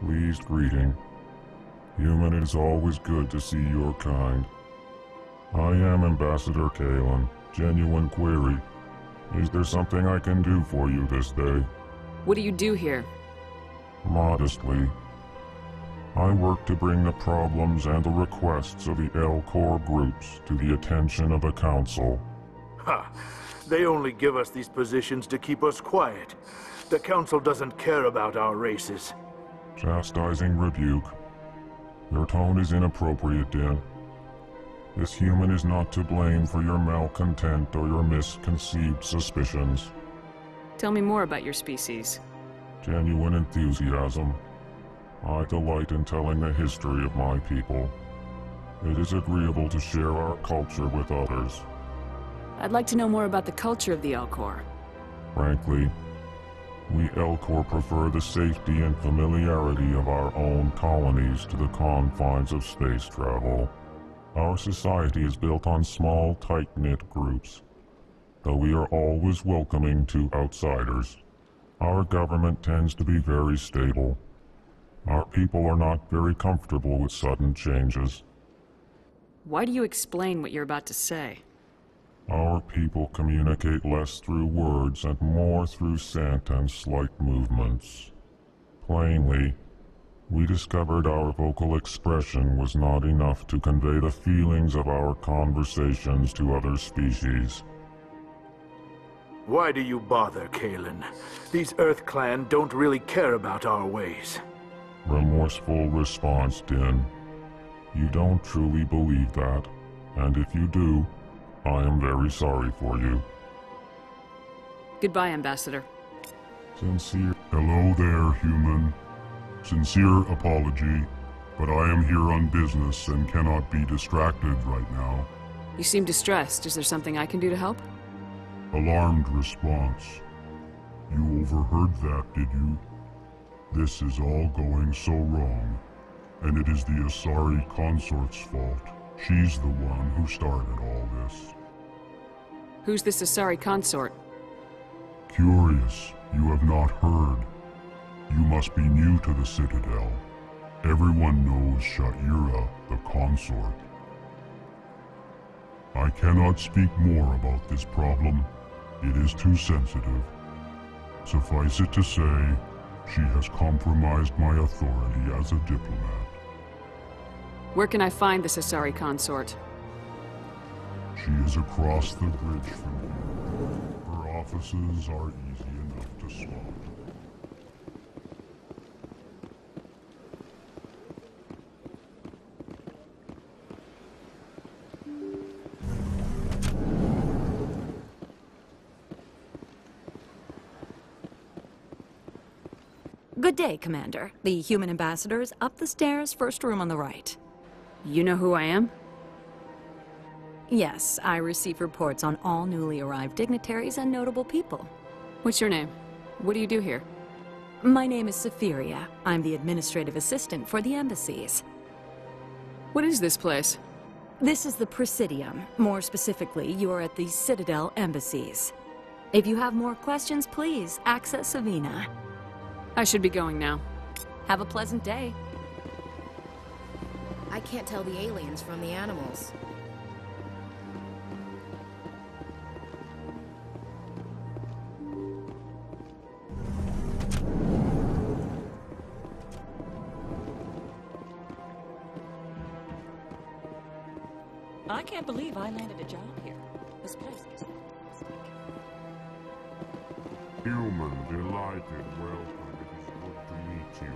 Pleased greeting. Human, it is always good to see your kind. I am Ambassador Kalen. Genuine query. Is there something I can do for you this day? What do you do here? Modestly. I work to bring the problems and the requests of the L-Corps groups to the attention of the Council. Ha! They only give us these positions to keep us quiet. The Council doesn't care about our races. Chastising rebuke. Your tone is inappropriate, Din. This human is not to blame for your malcontent or your misconceived suspicions. Tell me more about your species. Genuine enthusiasm. I delight in telling the history of my people. It is agreeable to share our culture with others. I'd like to know more about the culture of the L-Corps. Frankly, we L-Corps prefer the safety and familiarity of our own colonies to the confines of space travel. Our society is built on small, tight-knit groups, though we are always welcoming to outsiders. Our government tends to be very stable. Our people are not very comfortable with sudden changes. Why do you explain what you're about to say? Our people communicate less through words and more through scent and slight movements. Plainly, we discovered our vocal expression was not enough to convey the feelings of our conversations to other species. Why do you bother, Kalen? These Earth Clan don't really care about our ways. Remorseful response, Din. You don't truly believe that, and if you do, I am very sorry for you. Goodbye, Ambassador. Sincere. Hello there, human. Sincere apology, but I am here on business and cannot be distracted right now. You seem distressed. Is there something I can do to help? Alarmed response. You overheard that, did you? This is all going so wrong, and it is the Asari consort's fault. She's the one who started all this. Who's this Asari consort? Curious, you have not heard. You must be new to the Citadel. Everyone knows Sha'ira, the consort. I cannot speak more about this problem. It is too sensitive. Suffice it to say, she has compromised my authority as a diplomat. Where can I find this Asari consort? She is across the bridge from here. Her offices are easy enough to spot. Good day, Commander. The human ambassador is up the stairs, first room on the right. You know who I am? Yes, I receive reports on all newly arrived dignitaries and notable people. What's your name? What do you do here? My name is Safiria. I'm the administrative assistant for the embassies. What is this place? This is the Presidium. More specifically, you are at the Citadel embassies. If you have more questions, please access Savina. I should be going now. Have a pleasant day. I can't tell the aliens from the animals. I can't believe I landed a job here. This place is fantastic. Human, delighted, welcome. It is good to meet you.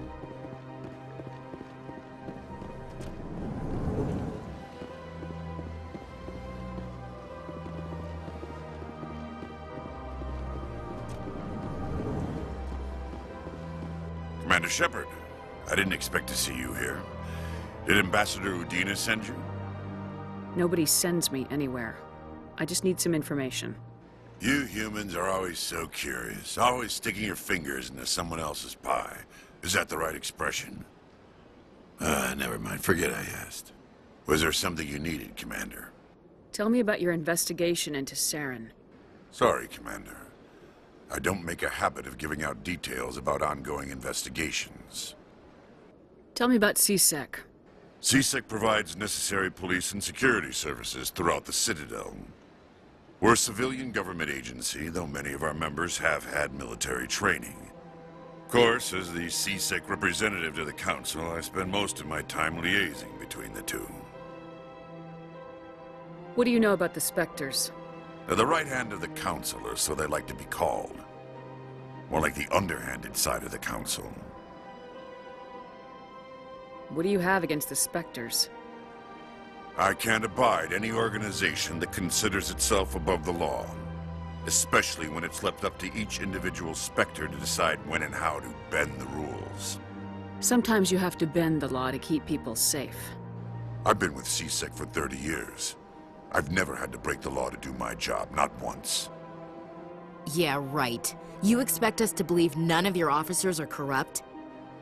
Commander Shepard, I didn't expect to see you here. Did Ambassador Udina send you? Nobody sends me anywhere. I just need some information. You humans are always so curious, always sticking your fingers into someone else's pie. Is that the right expression? Never mind, forget I asked. Was there something you needed, Commander? Tell me about your investigation into Saren. Sorry, Commander. I don't make a habit of giving out details about ongoing investigations. Tell me about CSEC. CSEC provides necessary police and security services throughout the Citadel. We're a civilian government agency, though many of our members have had military training. Of course, as the CSEC representative to the Council, I spend most of my time liaising between the two. What do you know about the Spectres? They're the right hand of the Council, or so they like to be called. More like the underhanded side of the Council. What do you have against the Spectres? I can't abide any organization that considers itself above the law. Especially when it's left up to each individual Spectre to decide when and how to bend the rules. Sometimes you have to bend the law to keep people safe. I've been with CSEC for 30 years. I've never had to break the law to do my job, not once. Yeah, right. You expect us to believe none of your officers are corrupt?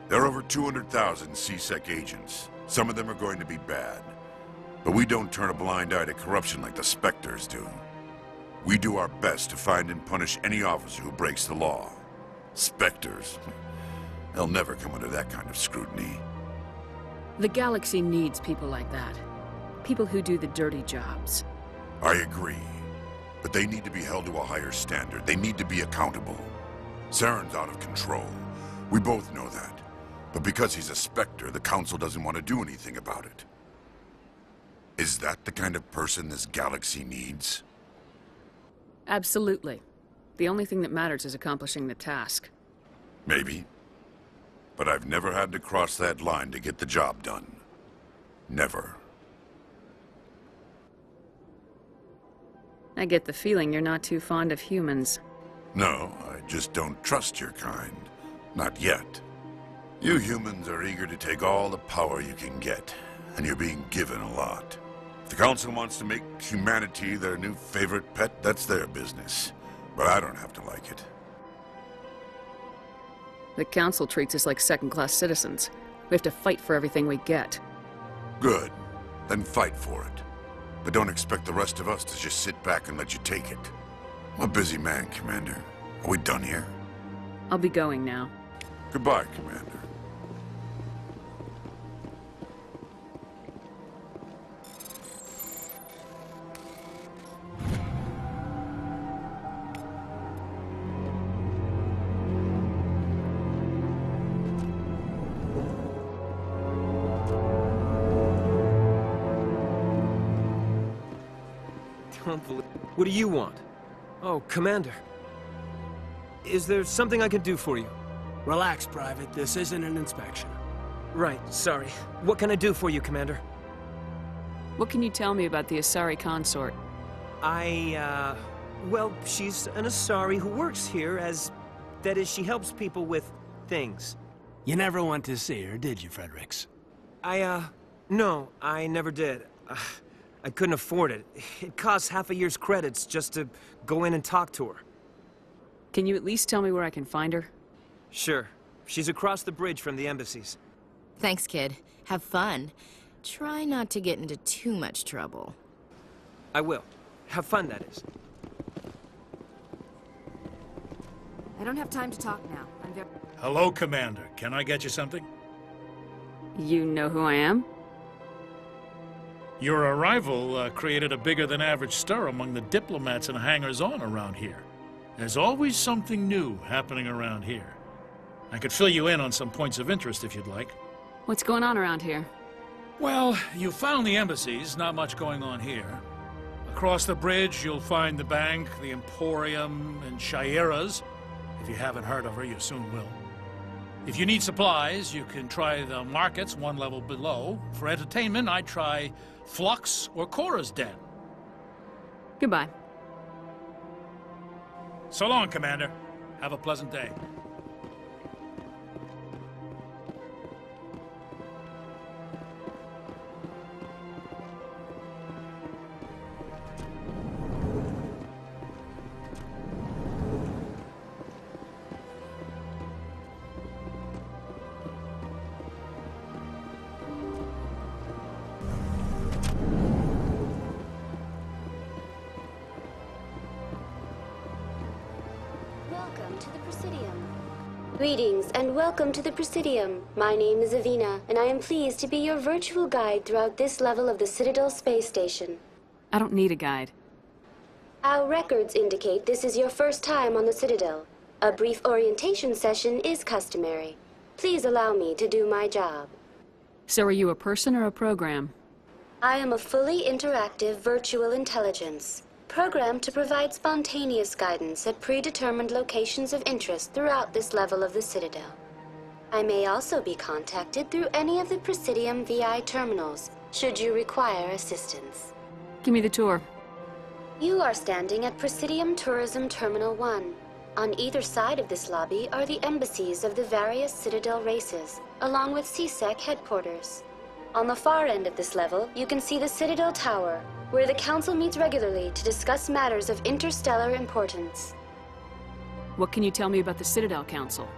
There are over 200,000 CSEC agents. Some of them are going to be bad. But we don't turn a blind eye to corruption like the Spectres do. We do our best to find and punish any officer who breaks the law. Spectres? They'll never come under that kind of scrutiny. The galaxy needs people like that. People who do the dirty jobs. I agree. But they need to be held to a higher standard. They need to be accountable. Saren's out of control. We both know that. But because he's a Spectre, the Council doesn't want to do anything about it. Is that the kind of person this galaxy needs? Absolutely. The only thing that matters is accomplishing the task. Maybe. But I've never had to cross that line to get the job done. Never. I get the feeling you're not too fond of humans. No, I just don't trust your kind. Not yet. You humans are eager to take all the power you can get, and you're being given a lot. If the Council wants to make humanity their new favorite pet, that's their business. But I don't have to like it. The Council treats us like second-class citizens. We have to fight for everything we get. Good. Then fight for it. But don't expect the rest of us to just sit back and let you take it. I'm a busy man, Commander. Are we done here? I'll be going now. Goodbye, Commander. What do you want? Oh, Commander. Is there something I can do for you? Relax, Private. This isn't an inspection. Right, sorry. What can I do for you, Commander? What can you tell me about the Asari consort? Well, she's an Asari who works here as... That is, she helps people with things. You never went to see her, did you, Fredericks? No, I never did. I couldn't afford it. It costs half a year's credits just to go in and talk to her. Can you at least tell me where I can find her? Sure. She's across the bridge from the embassies. Thanks, kid. Have fun. Try not to get into too much trouble. I will. Have fun, that is. I don't have time to talk now. I'm very... Hello, Commander. Can I get you something? You know who I am? Your arrival created a bigger-than-average stir among the diplomats and hangers-on around here. There's always something new happening around here. I could fill you in on some points of interest if you'd like. What's going on around here? Well, you found the embassies, not much going on here. Across the bridge, you'll find the bank, the Emporium, and Shaira's. If you haven't heard of her, you soon will. If you need supplies, you can try the markets one level below. For entertainment, I'd try Flux or Cora's Den. Goodbye. So long, Commander. Have a pleasant day. Welcome to the Presidium. Greetings and welcome to the Presidium. My name is Avina, and I am pleased to be your virtual guide throughout this level of the Citadel space station. I don't need a guide. Our records indicate this is your first time on the Citadel. A brief orientation session is customary. Please allow me to do my job. So are you a person or a program? I am a fully interactive virtual intelligence, programmed to provide spontaneous guidance at predetermined locations of interest throughout this level of the Citadel. I may also be contacted through any of the Presidium VI terminals, should you require assistance. Give me the tour. You are standing at Presidium Tourism Terminal 1. On either side of this lobby are the embassies of the various Citadel races, along with CSEC headquarters. On the far end of this level, you can see the Citadel Tower, where the Council meets regularly to discuss matters of interstellar importance. What can you tell me about the Citadel Council?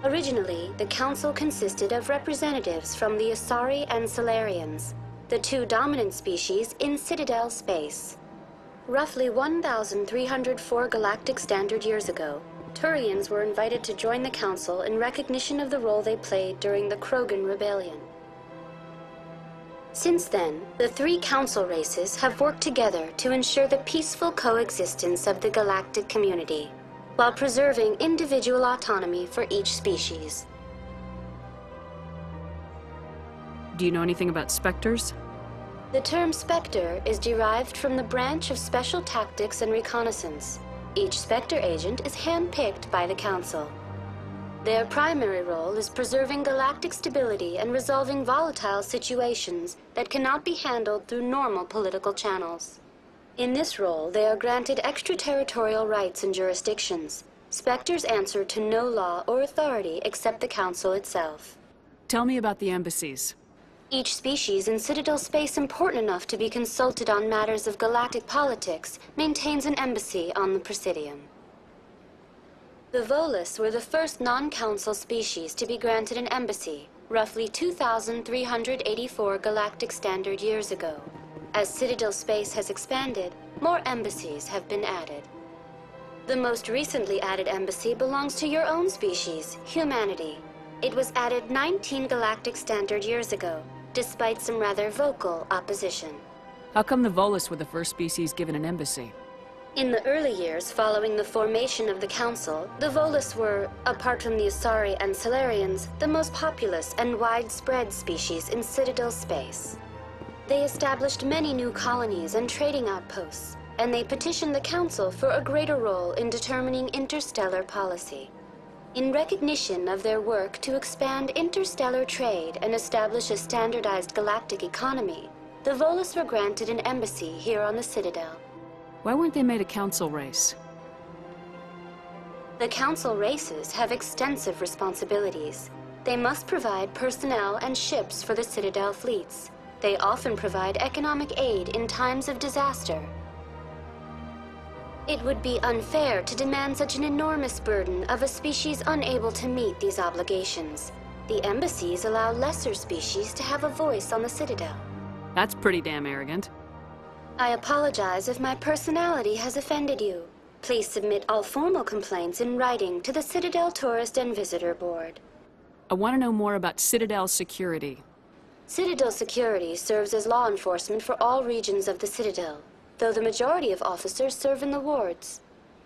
Originally, the Council consisted of representatives from the Asari and Solarians, the two dominant species in Citadel space. Roughly 1,304 galactic standard years ago, Turians were invited to join the Council in recognition of the role they played during the Krogan Rebellion. Since then, the three Council races have worked together to ensure the peaceful coexistence of the galactic community, while preserving individual autonomy for each species. Do you know anything about Spectres? The term Spectre is derived from the branch of Special Tactics and Reconnaissance. Each Spectre agent is hand-picked by the Council. Their primary role is preserving galactic stability and resolving volatile situations that cannot be handled through normal political channels. In this role, they are granted extraterritorial rights and jurisdictions. Spectres answer to no law or authority except the Council itself. Tell me about the embassies. Each species in Citadel space important enough to be consulted on matters of galactic politics maintains an embassy on the Presidium. The Volus were the first non-Council species to be granted an embassy, roughly 2,384 galactic standard years ago. As Citadel space has expanded, more embassies have been added. The most recently added embassy belongs to your own species, humanity. It was added 19 galactic standard years ago, despite some rather vocal opposition. How come the Volus were the first species given an embassy? In the early years following the formation of the Council, the Volus were, apart from the Asari and Solarians, the most populous and widespread species in Citadel space. They established many new colonies and trading outposts, and they petitioned the Council for a greater role in determining interstellar policy. In recognition of their work to expand interstellar trade and establish a standardized galactic economy, the Volus were granted an embassy here on the Citadel. Why weren't they made a Council race? The Council races have extensive responsibilities. They must provide personnel and ships for the Citadel fleets. They often provide economic aid in times of disaster. It would be unfair to demand such an enormous burden of a species unable to meet these obligations. The embassies allow lesser species to have a voice on the Citadel. That's pretty damn arrogant. I apologize if my personality has offended you. Please submit all formal complaints in writing to the Citadel Tourist and Visitor Board. I want to know more about Citadel security. Citadel security serves as law enforcement for all regions of the Citadel, though the majority of officers serve in the wards.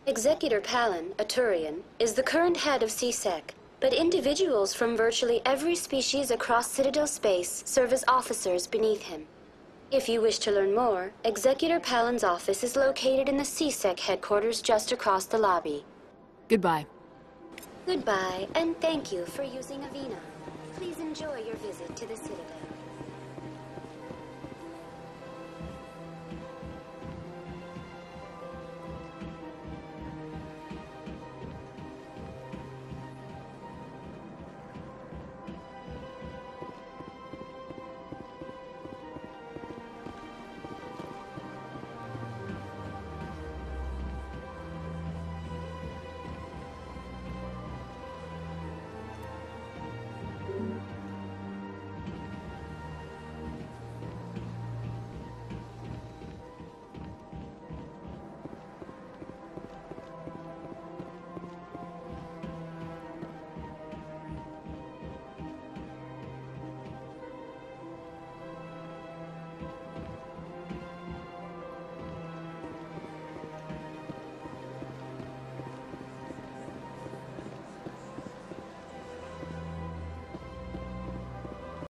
Executor Palin, a Turian, is the current head of CSEC, but individuals from virtually every species across Citadel space serve as officers beneath him. If you wish to learn more, Executor Palin's office is located in the CSEC headquarters just across the lobby. Goodbye. Goodbye, and thank you for using Avina. Please enjoy your visit to the Citadel.